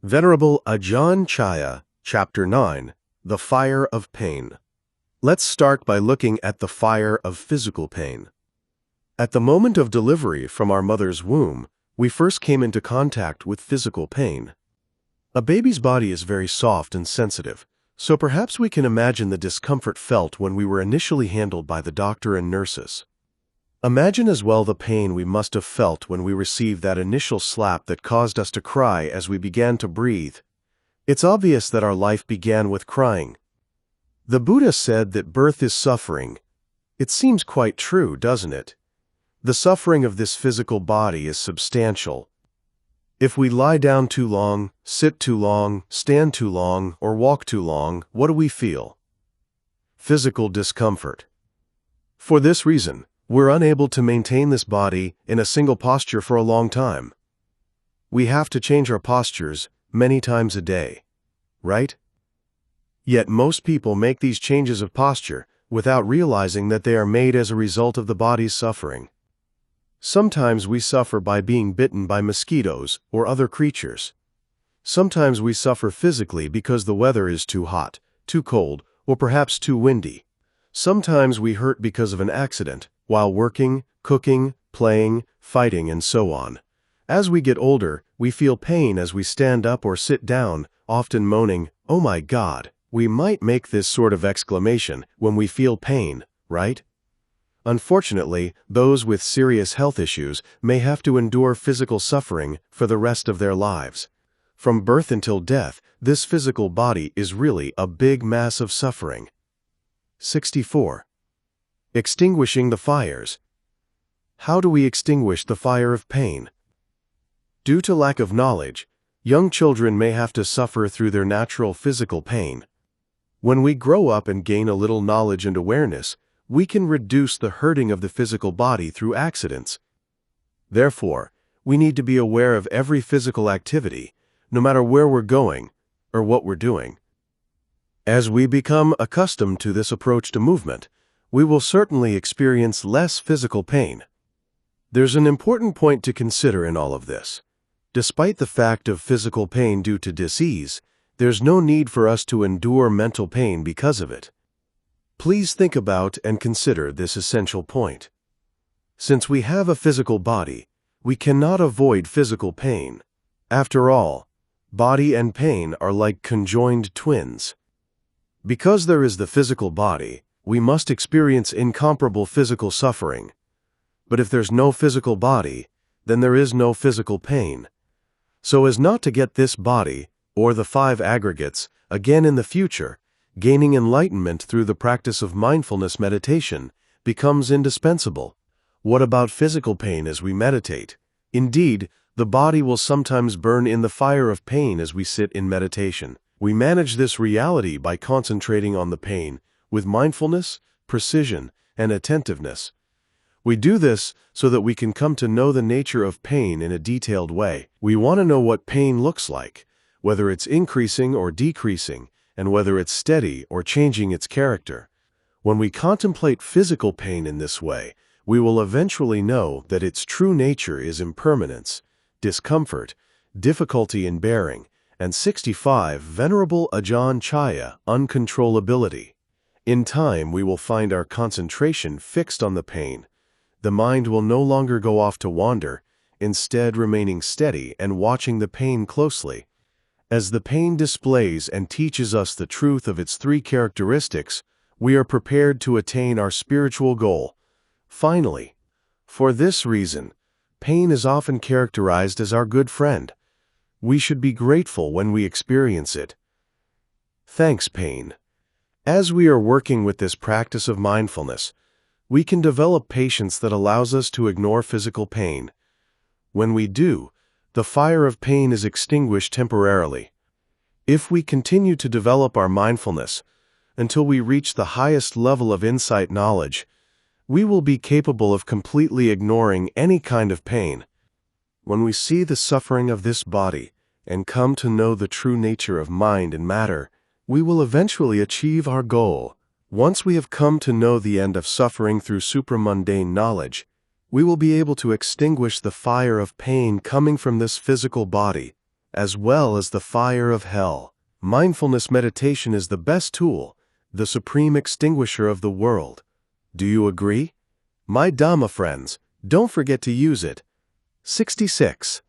Venerable Ajahn Chaya, Chapter 9, The Fire of Pain. Let's start by looking at the fire of physical pain. At the moment of delivery from our mother's womb, we first came into contact with physical pain. A baby's body is very soft and sensitive, so perhaps we can imagine the discomfort felt when we were initially handled by the doctor and nurses. Imagine as well the pain we must have felt when we received that initial slap that caused us to cry as we began to breathe. It's obvious that our life began with crying. The Buddha said that birth is suffering. It seems quite true, doesn't it? The suffering of this physical body is substantial. If we lie down too long, sit too long, stand too long, or walk too long, what do we feel? Physical discomfort. For this reason, we're unable to maintain this body in a single posture for a long time. We have to change our postures many times a day, right? Yet most people make these changes of posture without realizing that they are made as a result of the body's suffering. Sometimes we suffer by being bitten by mosquitoes or other creatures. Sometimes we suffer physically because the weather is too hot, too cold, or perhaps too windy. Sometimes we hurt because of an accident, while working, cooking, playing, fighting, and so on. As we get older, we feel pain as we stand up or sit down, often moaning, "Oh my God." We might make this sort of exclamation when we feel pain, right? Unfortunately, those with serious health issues may have to endure physical suffering for the rest of their lives. From birth until death, this physical body is really a big mass of suffering. 64. Extinguishing the fires. How do we extinguish the fire of pain? Due to lack of knowledge, young children may have to suffer through their natural physical pain. When we grow up and gain a little knowledge and awareness, we can reduce the hurting of the physical body through accidents. Therefore, we need to be aware of every physical activity, no matter where we're going or what we're doing. As we become accustomed to this approach to movement, we will certainly experience less physical pain. There's an important point to consider in all of this. Despite the fact of physical pain due to disease, there's no need for us to endure mental pain because of it. Please think about and consider this essential point. Since we have a physical body, we cannot avoid physical pain. After all, body and pain are like conjoined twins. Because there is the physical body, we must experience incomparable physical suffering. But if there's no physical body, then there is no physical pain. So as not to get this body, or the five aggregates, again in the future, gaining enlightenment through the practice of mindfulness meditation becomes indispensable. What about physical pain as we meditate? Indeed, the body will sometimes burn in the fire of pain as we sit in meditation. We manage this reality by concentrating on the pain with mindfulness, precision, and attentiveness. We do this so that we can come to know the nature of pain in a detailed way. We want to know what pain looks like, whether it's increasing or decreasing, and whether it's steady or changing its character. When we contemplate physical pain in this way, we will eventually know that its true nature is impermanence, discomfort, difficulty in bearing, and 65, Venerable Ajahn Chaya, uncontrollability. In time, we will find our concentration fixed on the pain. The mind will no longer go off to wander, instead remaining steady and watching the pain closely. As the pain displays and teaches us the truth of its three characteristics, we are prepared to attain our spiritual goal. Finally, for this reason, pain is often characterized as our good friend. We should be grateful when we experience it. Thanks, pain. As we are working with this practice of mindfulness, we can develop patience that allows us to ignore physical pain. When we do, the fire of pain is extinguished temporarily. If we continue to develop our mindfulness until we reach the highest level of insight knowledge, we will be capable of completely ignoring any kind of pain. When we see the suffering of this body and come to know the true nature of mind and matter, we will eventually achieve our goal. Once we have come to know the end of suffering through supramundane knowledge, we will be able to extinguish the fire of pain coming from this physical body as well as the fire of hell. Mindfulness meditation is the best tool, the supreme extinguisher of the world. Do you agree? My Dhamma friends, don't forget to use it. 66.